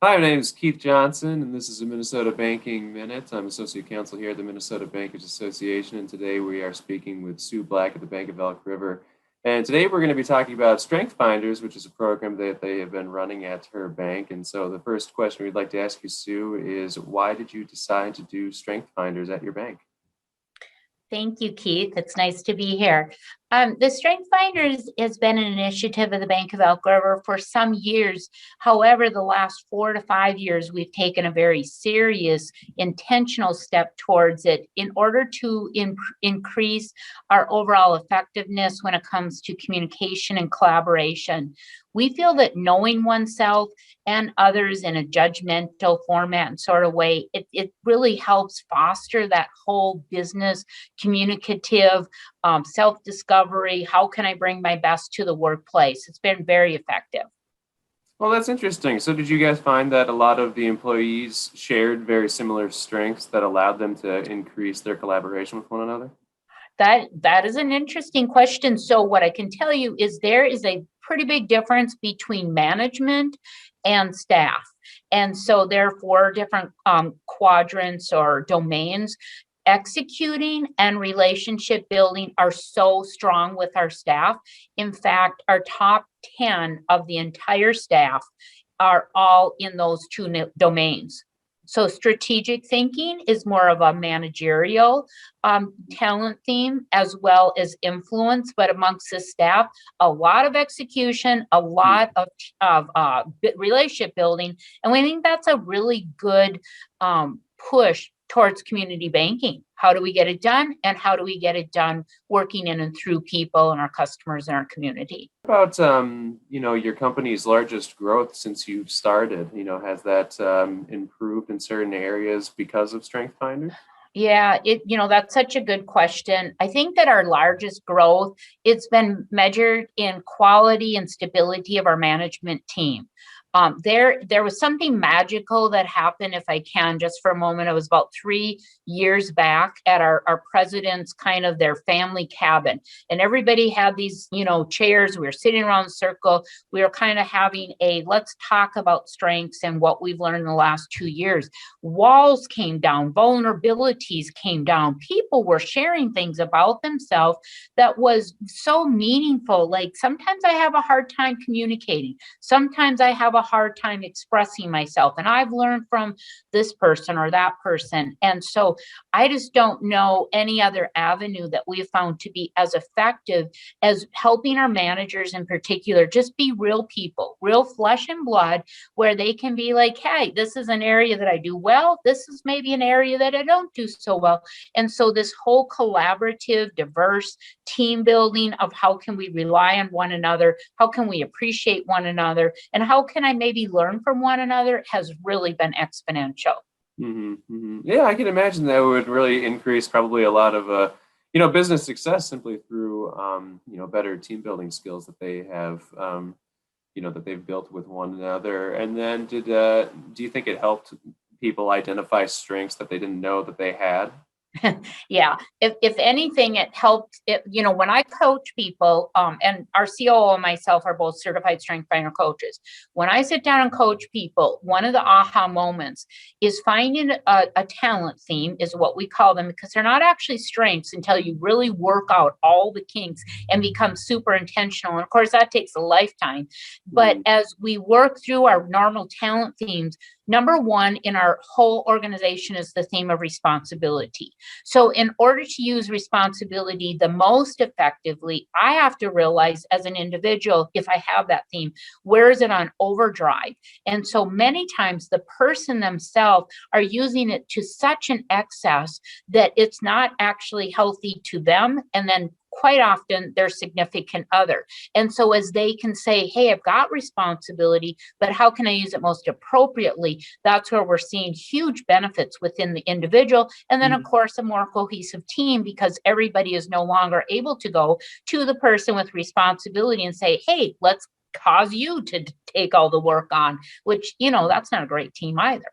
Hi, my name is Keith Johnson, and this is a Minnesota Banking Minute. I'm Associate Counsel here at the Minnesota Bankers Association, and today we are speaking with Sue Black at the Bank of Elk River. And today we're going to be talking about Strength Finders, which is a program that they have been running at her bank. And so the first question we'd like to ask you, Sue, is why did you decide to do Strength Finders at your bank? Thank you, Keith. It's nice to be here. The Strength Finders has been an initiative of the Bank of Elk River for some years. However, the last 4 to 5 years, we've taken a very serious, intentional step towards it in order to increase our overall effectiveness when it comes to communication and collaboration. We feel that knowing oneself and others in a judgmental format and sort of way, it really helps foster that whole business communicative self-discovery. How can I bring my best to the workplace? It's been very effective. Well, that's interesting. So did you guys find that a lot of the employees shared very similar strengths that allowed them to increase their collaboration with one another? That is an interesting question. So what I can tell you is there is a pretty big difference between management and staff. And so there are 4 different quadrants or domains. Executing and relationship building are so strong with our staff. In fact, our top 10 of the entire staff are all in those 2 domains. So strategic thinking is more of a managerial talent theme as well as influence, but amongst the staff, a lot of execution, a lot of relationship building. And we think that's a really good push towards community banking. How do we get it done? And how do we get it done working in and through people and our customers and our community? About your company's largest growth since you've started, has that improved in certain areas because of Strength Finders? Yeah, that's such a good question. I think that our largest growth, it's been measured in quality and stability of our management team. There was something magical that happened, if I can, just for a moment. It was about 3 years back at our president's kind of their family cabin. And everybody had these, chairs. We were sitting around the circle. We were kind of having let's talk about strengths and what we've learned in the last 2 years. Walls came down, vulnerabilities came down. People were sharing things about themselves that was so meaningful. Like sometimes I have a hard time communicating. Sometimes I have a hard time expressing myself, and I've learned from this person or that person. And so I just don't know any other avenue that we have found to be as effective as helping our managers in particular just be real people, real flesh and blood, where they can be like, hey, this is an area that I do well, this is maybe an area that I don't do so well. And so this whole collaborative, diverse team building of how can we rely on one another, how can we appreciate one another, and how can I maybe learn from one another has really been exponential. Yeah, I can imagine that would really increase probably a lot of business success simply through better team building skills that they have that they've built with one another. And then do you think it helped people identify strengths that they didn't know that they had? Yeah, if anything, it helped. When I coach people, and our COO and myself are both certified strength finder coaches. When I sit down and coach people, one of the aha moments is finding a talent theme, is what we call them, because they're not actually strengths until you really work out all the kinks and become super intentional. And of course, that takes a lifetime. But as we work through our normal talent themes, number 1 in our whole organization is the theme of responsibility. So in order to use responsibility the most effectively, I have to realize as an individual, if I have that theme, where is it on overdrive? And so many times the person themselves are using it to such an excess that it's not actually healthy to them, and then quite often their significant other. And so as they can say, hey, I've got responsibility, but how can I use it most appropriately? That's where we're seeing huge benefits within the individual. And then, of course, a more cohesive team, because everybody is no longer able to go to the person with responsibility and say, hey, let's cause you to take all the work on, which, that's not a great team either.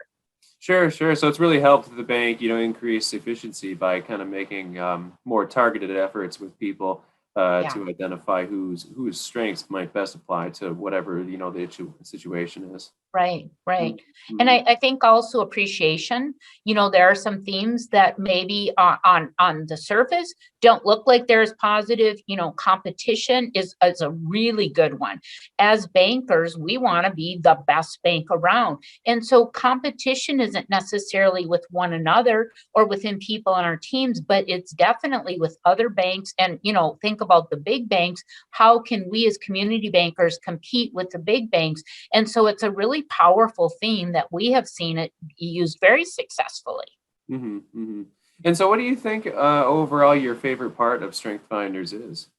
Sure, sure. So it's really helped the bank, increase efficiency by kind of making more targeted efforts with people. Yeah. to identify whose strengths might best apply to whatever, the situation is. Right, right. And Mhm. I think also appreciation, there are some themes that maybe on the surface don't look like they're as positive. Competition is a really good one. As bankers, we want to be the best bank around. And so competition isn't necessarily with one another or within people on our teams, but it's definitely with other banks. And, think about the big banks. How can we as community bankers compete with the big banks? And so it's a really powerful theme that we have seen it used very successfully. Mhm, mhm. And so what do you think, overall your favorite part of Strength Finders is?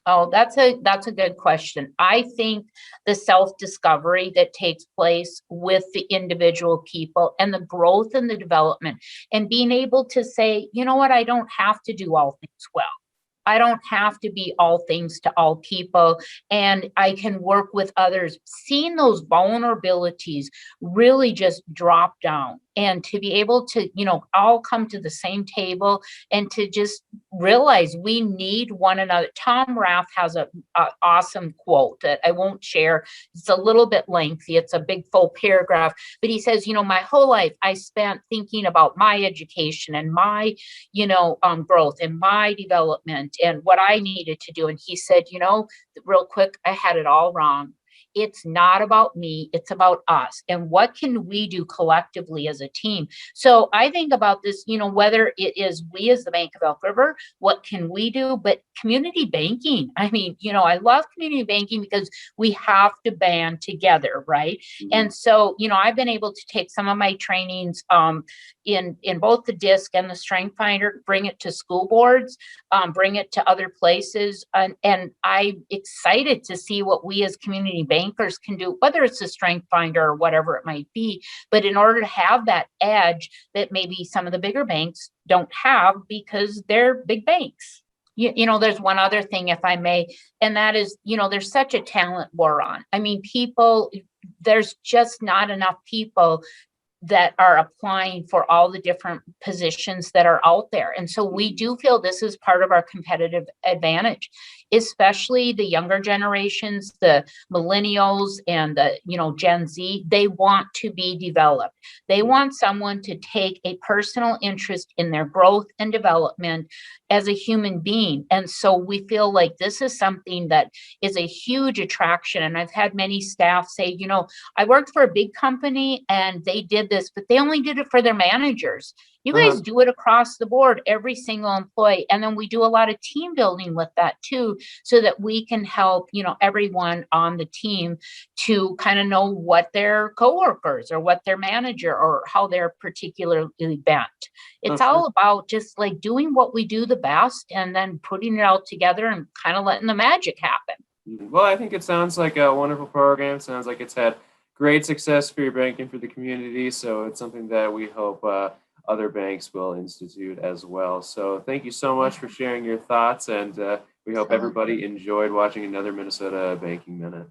Oh, that's a good question. I think the self-discovery that takes place with the individual people and the growth and the development and being able to say, you know what, I don't have to do all things well. I don't have to be all things to all people, and I can work with others. Seeing those vulnerabilities really just drop down and to be able to, all come to the same table and to just realize we need one another. Tom Rath has a awesome quote that I won't share. It's a little bit lengthy. It's a big full paragraph, but he says, my whole life I spent thinking about my education and my growth and my development and what I needed to do. And he said, real quick, I had it all wrong. It's not about me, it's about us. And what can we do collectively as a team? So I think about this, whether it is we as the Bank of Elk River, what can we do? But community banking, I mean, I love community banking because we have to band together, right? Mhm. And so, I've been able to take some of my trainings in both the DISC and the Strength Finder, bring it to school boards, bring it to other places. And I'm excited to see what we as community bankers can do, whether it's a Strength Finder or whatever it might be. But in order to have that edge that maybe some of the bigger banks don't have because they're big banks. There's one other thing, if I may, and that is, there's such a talent war on. I mean, there's just not enough people that are applying for all the different positions that are out there. And so we do feel this is part of our competitive advantage, especially the younger generations, the millennials and the, Gen Z. They want to be developed. They want someone to take a personal interest in their growth and development as a human being. And so we feel like this is something that is a huge attraction. And I've had many staff say, I worked for a big company and they did this, but they only did it for their managers. You guys Uh-huh. do it across the board, every single employee. And then we do a lot of team building with that too, so that we can help, everyone on the team to kind of know what their coworkers or what their manager or how they're particularly bent. Oh, It's sure. all about just like doing what we do the best and then putting it all together and kind of letting the magic happen. Mhm. Well, I think it sounds like a wonderful program. Sounds like it's had great success for your bank and for the community. So it's something that we hope other banks will institute as well. So thank you so much for sharing your thoughts, and we hope Absolutely. everybody enjoyed watching another Minnesota Banking Minute.